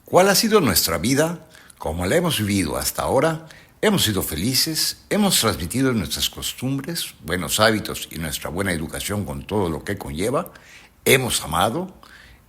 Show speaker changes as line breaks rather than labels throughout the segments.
¿Cuál ha sido nuestra vida? Como la hemos vivido hasta ahora, hemos sido felices, hemos transmitido nuestras costumbres, buenos hábitos y nuestra buena educación con todo lo que conlleva, hemos amado.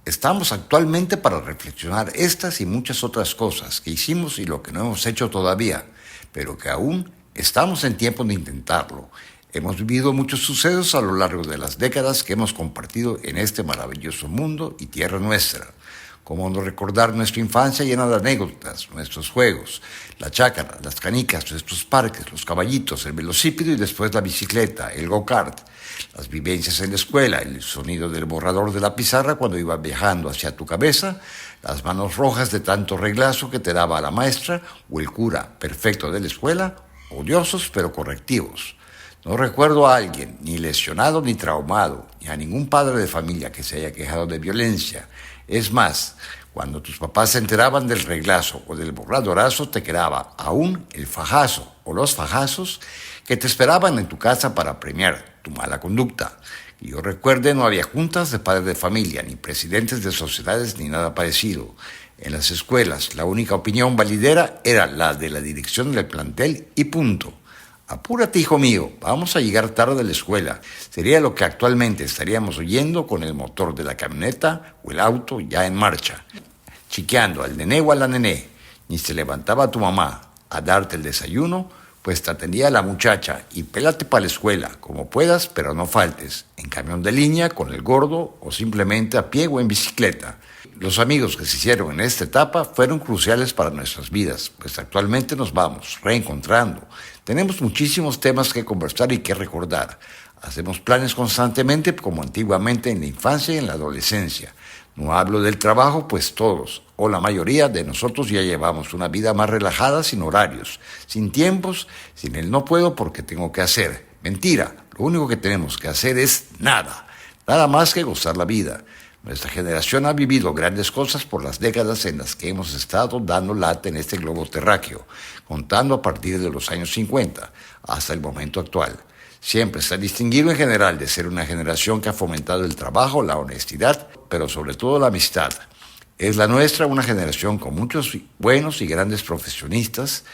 Estamos actualmente para reflexionar estas y muchas otras cosas que hicimos y lo que no hemos hecho todavía, pero que aún estamos en tiempo de intentarlo. Hemos vivido muchos sucesos a lo largo de las décadas que hemos compartido en este maravilloso mundo y tierra nuestra. Cómo no recordar nuestra infancia llena de anécdotas, nuestros juegos, la chácara, las canicas, nuestros parques, los caballitos, el velocípedo y después la bicicleta, el go-kart, las vivencias en la escuela, el sonido del borrador de la pizarra cuando iba viajando hacia tu cabeza, las manos rojas de tanto reglazo que te daba la maestra o el cura perfecto de la escuela, odiosos pero correctivos. No recuerdo a alguien, ni lesionado ni traumado, ni a ningún padre de familia que se haya quejado de violencia. Es más, cuando tus papás se enteraban del reglazo o del borradorazo, te quedaba aún el fajazo o los fajazos que te esperaban en tu casa para premiar tu mala conducta. Que yo recuerde, no había juntas de padres de familia, ni presidentes de sociedades, ni nada parecido. En las escuelas, la única opinión validera era la de la dirección del plantel y punto. Apúrate, hijo mío, vamos a llegar tarde a la escuela. Sería lo que actualmente estaríamos oyendo con el motor de la camioneta o el auto ya en marcha. Chiqueando al nené o a la nené, ni se levantaba tu mamá a darte el desayuno, pues te atendía la muchacha y pélate para la escuela, como puedas, pero no faltes, en camión de línea, con el gordo o simplemente a pie o en bicicleta. Los amigos que se hicieron en esta etapa fueron cruciales para nuestras vidas, pues actualmente nos vamos reencontrando. Tenemos muchísimos temas que conversar y que recordar. Hacemos planes constantemente como antiguamente en la infancia y en la adolescencia. No hablo del trabajo, pues todos, o la mayoría de nosotros ya llevamos una vida más relajada, sin horarios, sin tiempos, sin el no puedo porque tengo que hacer. Mentira, lo único que tenemos que hacer es nada más que gozar la vida. Nuestra generación ha vivido grandes cosas por las décadas en las que hemos estado dando lata en este globo terráqueo, contando a partir de los años 50 hasta el momento actual. Siempre se ha distinguido en general de ser una generación que ha fomentado el trabajo, la honestidad, pero sobre todo la amistad. Es la nuestra una generación con muchos buenos y grandes profesionistas.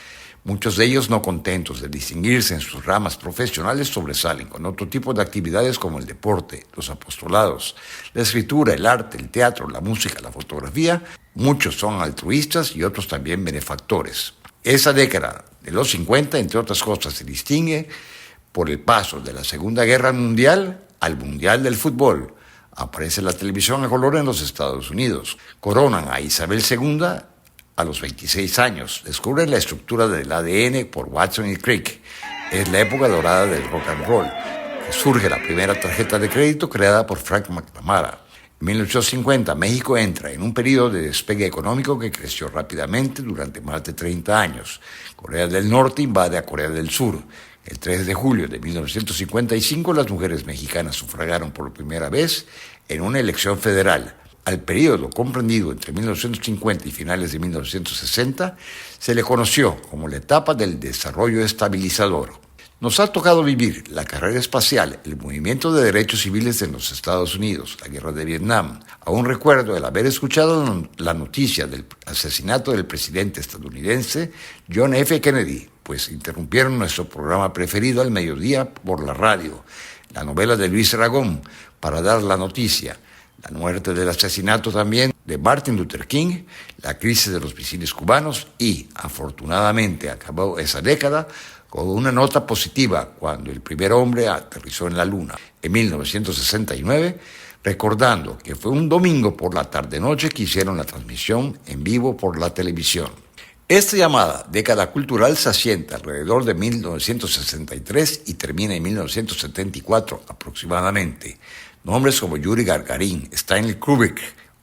Muchos de ellos, no contentos de distinguirse en sus ramas profesionales, sobresalen con otro tipo de actividades como el deporte, los apostolados, la escritura, el arte, el teatro, la música, la fotografía. Muchos son altruistas y otros también benefactores. Esa década de los 50, entre otras cosas, se distingue por el paso de la Segunda Guerra Mundial al Mundial del Fútbol. Aparece la televisión a color en los Estados Unidos. Coronan a Isabel II a los 26 años. Descubren la estructura del ADN por Watson y Crick. Es la época dorada del rock and roll. Surge la primera tarjeta de crédito creada por Frank McNamara. En 1850, México entra en un periodo de despegue económico que creció rápidamente durante más de 30 años. Corea del Norte invade a Corea del Sur. El 3 de julio de 1955, las mujeres mexicanas sufragaron por primera vez en una elección federal. Al periodo comprendido entre 1950 y finales de 1960, se le conoció como la etapa del desarrollo estabilizador. Nos ha tocado vivir la carrera espacial, el movimiento de derechos civiles en los Estados Unidos, la guerra de Vietnam. Aún recuerdo el haber escuchado la noticia del asesinato del presidente estadounidense John F. Kennedy, pues interrumpieron nuestro programa preferido al mediodía por la radio, la novela de Luis Aragón, para dar la noticia. La muerte del asesinato también de Martin Luther King, la crisis de los misiles cubanos y, afortunadamente, acabó esa década con una nota positiva cuando el primer hombre aterrizó en la Luna en 1969, recordando que fue un domingo por la tarde-noche que hicieron la transmisión en vivo por la televisión. Esta llamada década cultural se asienta alrededor de 1963 y termina en 1974 aproximadamente. Nombres como Yuri Gagarin, Stanley Kubrick,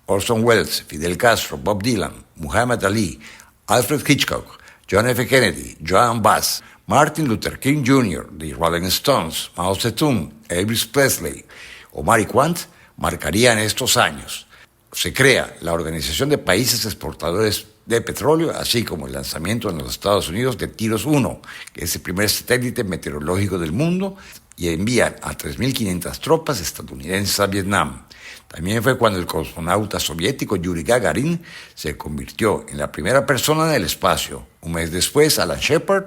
Orson Welles, Fidel Castro, Bob Dylan, Muhammad Ali, Alfred Hitchcock, John F. Kennedy, Joan Baez, Martin Luther King Jr., The Rolling Stones, Mao Zedong, Elvis Presley o Mary Quant marcarían estos años. Se crea la Organización de Países Exportadores de Petróleo, así como el lanzamiento en los Estados Unidos de TIROS-1, que es el primer satélite meteorológico del mundo, y envían a 3.500 tropas estadounidenses a Vietnam. También fue cuando el cosmonauta soviético Yuri Gagarin se convirtió en la primera persona en el espacio. Un mes después, Alan Shepard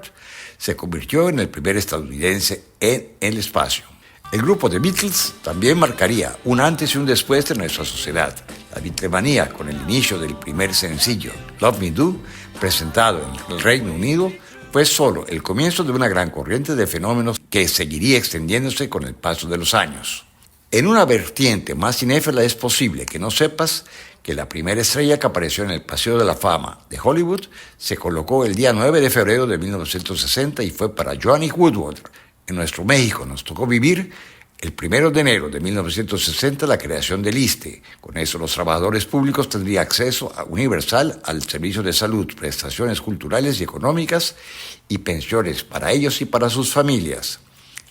se convirtió en el primer estadounidense en el espacio. El grupo The Beatles también marcaría un antes y un después de nuestra sociedad. La Beatlemanía, con el inicio del primer sencillo, Love Me Do, presentado en el Reino Unido, fue solo el comienzo de una gran corriente de fenómenos que seguiría extendiéndose con el paso de los años. En una vertiente más cinéfila es posible que no sepas que la primera estrella que apareció en el Paseo de la Fama de Hollywood se colocó el día 9 de febrero de 1960 y fue para Johnny Woodward. En nuestro México nos tocó vivir el 1 de enero de 1960 la creación del ISSSTE. Con eso los trabajadores públicos tendrían acceso universal al servicio de salud, prestaciones culturales y económicas y pensiones para ellos y para sus familias.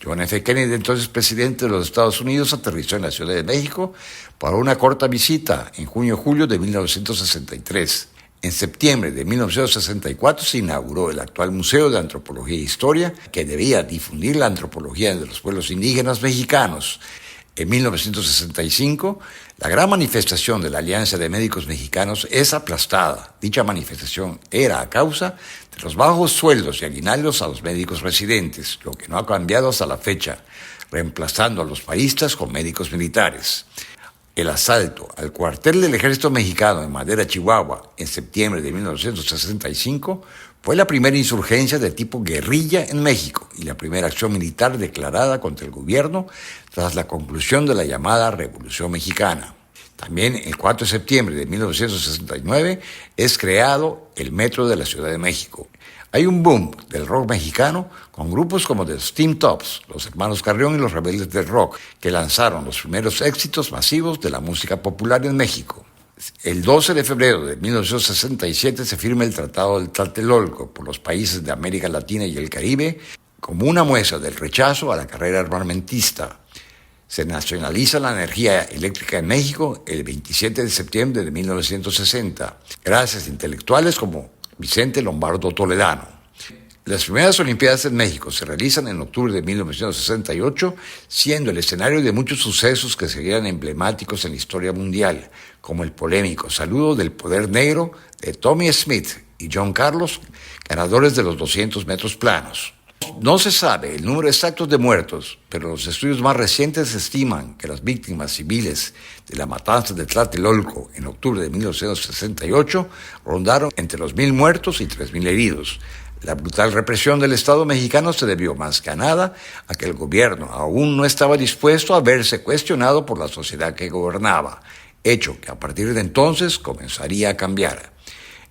John F. Kennedy, entonces presidente de los Estados Unidos, aterrizó en la Ciudad de México para una corta visita en junio-julio de 1963. En septiembre de 1964 se inauguró el actual Museo de Antropología e Historia, que debía difundir la antropología de los pueblos indígenas mexicanos. En 1965, la gran manifestación de la Alianza de Médicos Mexicanos es aplastada. Dicha manifestación era a causa de los bajos sueldos y aguinaldos a los médicos residentes, lo que no ha cambiado hasta la fecha, reemplazando a los paistas con médicos militares. El asalto al cuartel del ejército mexicano en Madera, Chihuahua, en septiembre de 1965, fue la primera insurgencia de tipo guerrilla en México y la primera acción militar declarada contra el gobierno tras la conclusión de la llamada Revolución Mexicana. También el 4 de septiembre de 1969 es creado el Metro de la Ciudad de México. Hay un boom del rock mexicano con grupos como The Steam Tops, los Hermanos Carrión y los Rebeldes del Rock, que lanzaron los primeros éxitos masivos de la música popular en México. El 12 de febrero de 1967 se firma el Tratado del Tlatelolco por los países de América Latina y el Caribe como una muestra del rechazo a la carrera armamentista. Se nacionaliza la energía eléctrica en México el 27 de septiembre de 1960, gracias a intelectuales como Vicente Lombardo Toledano. Las primeras Olimpiadas en México se realizan en octubre de 1968, siendo el escenario de muchos sucesos que serían emblemáticos en la historia mundial, como el polémico saludo del poder negro de Tommy Smith y John Carlos, ganadores de los 200 metros planos. No se sabe el número exacto de muertos, pero los estudios más recientes estiman que las víctimas civiles de la matanza de Tlatelolco en octubre de 1968 rondaron entre los 1,000 muertos y 3,000 heridos. La brutal represión del Estado mexicano se debió más que nada a que el gobierno aún no estaba dispuesto a verse cuestionado por la sociedad que gobernaba, hecho que a partir de entonces comenzaría a cambiar.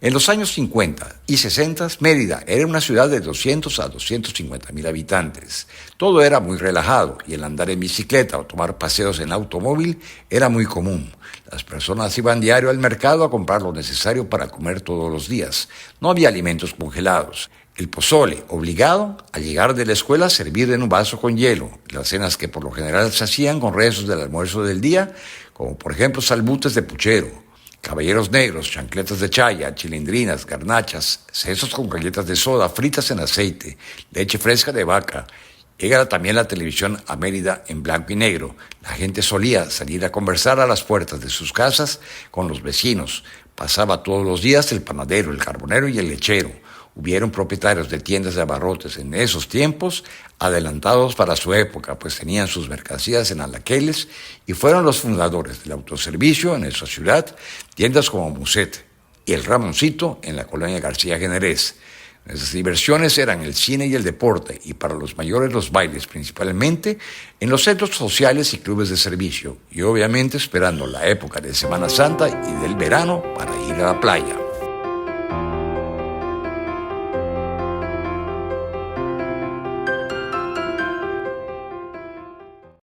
En los años 50 y 60, Mérida era una ciudad de 200 a 250,000 habitantes. Todo era muy relajado y el andar en bicicleta o tomar paseos en automóvil era muy común. Las personas iban diario al mercado a comprar lo necesario para comer todos los días. No había alimentos congelados. El pozole, obligado, al llegar de la escuela, servido en un vaso con hielo. Las cenas que por lo general se hacían con restos del almuerzo del día, como por ejemplo salbutes de puchero, caballeros negros, chancletas de chaya, chilindrinas, garnachas, sesos con galletas de soda fritas en aceite, leche fresca de vaca. Llegara también la televisión a Mérida en blanco y negro. La gente solía salir a conversar a las puertas de sus casas con los vecinos. Pasaba todos los días el panadero, el carbonero y el lechero. Hubieron propietarios de tiendas de abarrotes en esos tiempos, adelantados para su época, pues tenían sus mercancías en anaqueles y fueron los fundadores del autoservicio en nuestra ciudad, tiendas como Muset y el Ramoncito en la colonia García Generés. Nuestras diversiones eran el cine y el deporte, y para los mayores los bailes, principalmente en los centros sociales y clubes de servicio, y obviamente esperando la época de Semana Santa y del verano para ir a la playa.